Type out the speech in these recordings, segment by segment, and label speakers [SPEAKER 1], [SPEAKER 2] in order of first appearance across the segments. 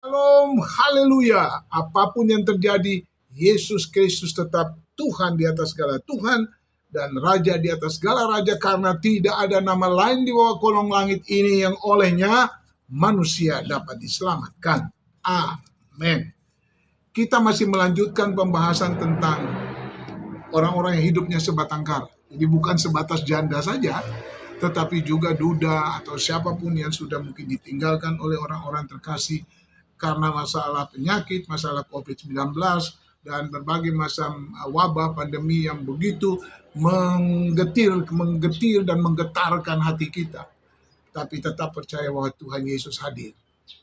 [SPEAKER 1] Shalom, haleluya. Apapun yang terjadi, Yesus Kristus tetap Tuhan di atas segala Tuhan dan Raja di atas segala Raja, karena tidak ada nama lain di bawah kolong langit ini yang olehnya manusia dapat diselamatkan. Amin. Kita masih melanjutkan pembahasan tentang orang-orang yang hidupnya sebatang kara. Jadi bukan sebatas janda saja, tetapi juga duda atau siapapun yang sudah mungkin ditinggalkan oleh orang-orang terkasih karena masalah penyakit, masalah COVID-19, dan berbagai macam wabah pandemi yang begitu menggetir dan menggetarkan hati kita. Tapi tetap percaya bahwa Tuhan Yesus hadir.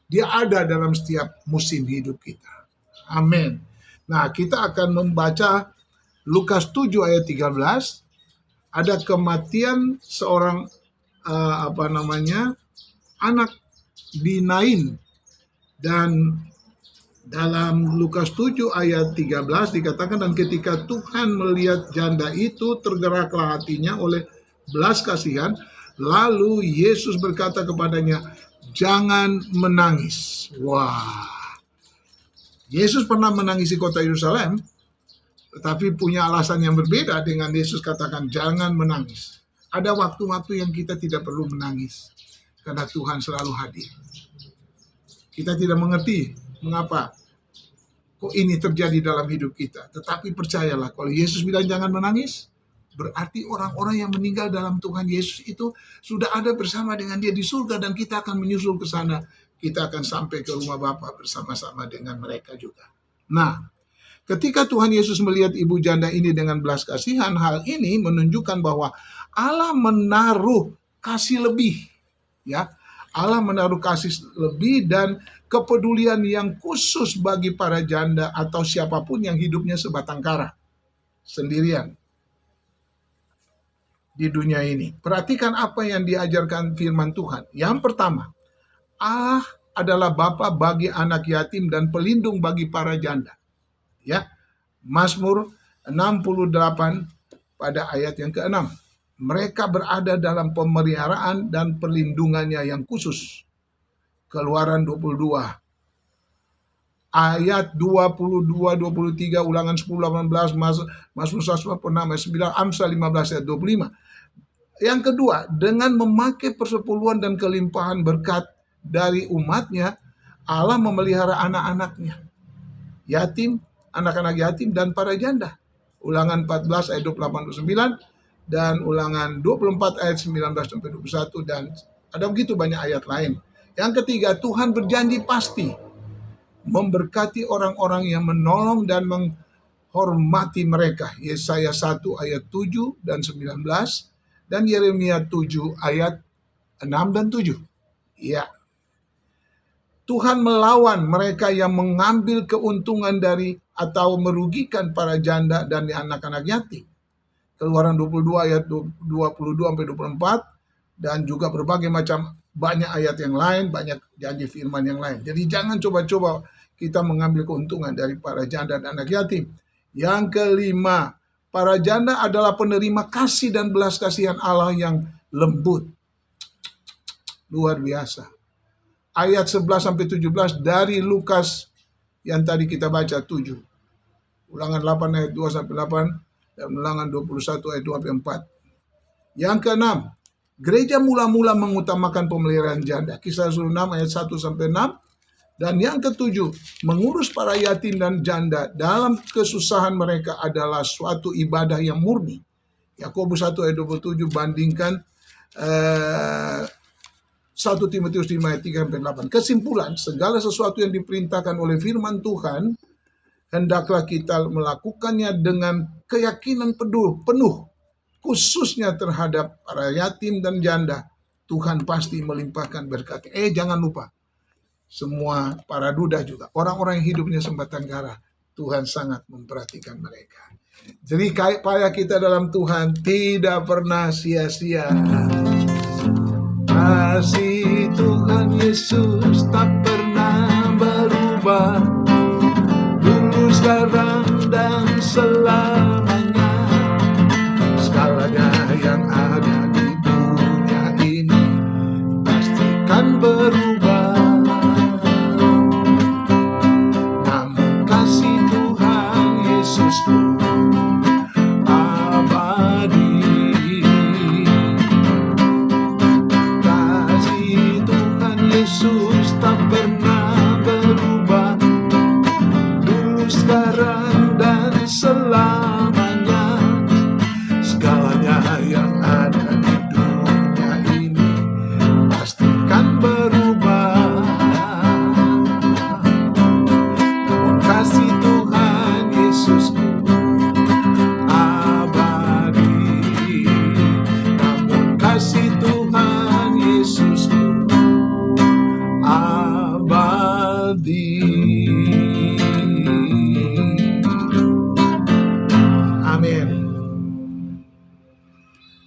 [SPEAKER 1] Dia ada dalam setiap musim hidup kita. Amin. Nah, kita akan membaca Lukas 7 ayat 13. Ada kematian seorang anak di Nain. Dan dalam Lukas 7 ayat 13 dikatakan, dan ketika Tuhan melihat janda itu, tergeraklah hatinya oleh belas kasihan, lalu Yesus berkata kepadanya, jangan menangis. Wah, Yesus pernah menangisi kota Yerusalem, tetapi punya alasan yang berbeda dengan Yesus katakan jangan menangis. Ada waktu-waktu yang kita tidak perlu menangis, karena Tuhan selalu hadir. Kita tidak mengerti mengapa kok ini terjadi dalam hidup kita. Tetapi percayalah, kalau Yesus bilang jangan menangis, berarti orang-orang yang meninggal dalam Tuhan Yesus itu sudah ada bersama dengan Dia di surga, dan kita akan menyusul ke sana. Kita akan sampai ke rumah Bapa bersama-sama dengan mereka juga. Nah, ketika Tuhan Yesus melihat ibu janda ini dengan belas kasihan, hal ini menunjukkan bahwa Allah menaruh kasih lebih, ya. Allah menaruh kasih lebih dan kepedulian yang khusus bagi para janda atau siapapun yang hidupnya sebatang kara, sendirian di dunia ini. Perhatikan apa yang diajarkan firman Tuhan. Yang pertama, Allah adalah Bapa bagi anak yatim dan pelindung bagi para janda. Ya, Mazmur 68 pada ayat yang ke-6. Mereka berada dalam pemeliharaan dan perlindungannya yang khusus. Keluaran 22 ayat 22, 23, Ulangan 10, 18, Mazmur 146 ayat 9, Amsal 15 ayat 25. Yang kedua, dengan memakai persepuluhan dan kelimpahan berkat dari umatnya, Allah memelihara anak-anaknya, yatim, anak-anak yatim dan para janda. Ulangan 14 ayat 28-29 dan Ulangan 24 ayat 19-21, dan ada begitu banyak ayat lain. Yang ketiga, Tuhan berjanji pasti memberkati orang-orang yang menolong dan menghormati mereka. Yesaya 1 ayat 7 dan 19 dan Yeremia 7 ayat 6 dan 7. Ya. Tuhan melawan mereka yang mengambil keuntungan dari atau merugikan para janda dan anak-anak yatim. Keluaran 22 ayat 22-24 dan juga berbagai macam banyak ayat yang lain, banyak janji firman yang lain. Jadi jangan coba-coba kita mengambil keuntungan dari para janda dan anak yatim. Yang kelima, para janda adalah penerima kasih dan belas kasihan Allah yang lembut. Luar biasa. Ayat 11-17 dari Lukas yang tadi kita baca 7. Ulangan 8 ayat 2-8 dan Ulangan 21 ayat 2-4. Yang keenam, gereja mula-mula mengutamakan pemeliharaan janda. Kisah Rasul 6 ayat 1-6. Dan yang ketujuh, mengurus para yatim dan janda dalam kesusahan mereka adalah suatu ibadah yang murni. Yakobus 1 ayat 27 bandingkan 1 Timotius 5 ayat 3-8. Kesimpulan, segala sesuatu yang diperintahkan oleh firman Tuhan, hendaklah kita melakukannya dengan keyakinan penuh, khususnya terhadap para yatim dan janda. Tuhan pasti melimpahkan berkat. Jangan lupa, semua para duda juga, orang-orang yang hidupnya sebatang kara, Tuhan sangat memperhatikan mereka. Jadi payah kita dalam Tuhan tidak pernah sia-sia. Kasih Tuhan Yesus tak pernah berubah. Dulu, sekarang,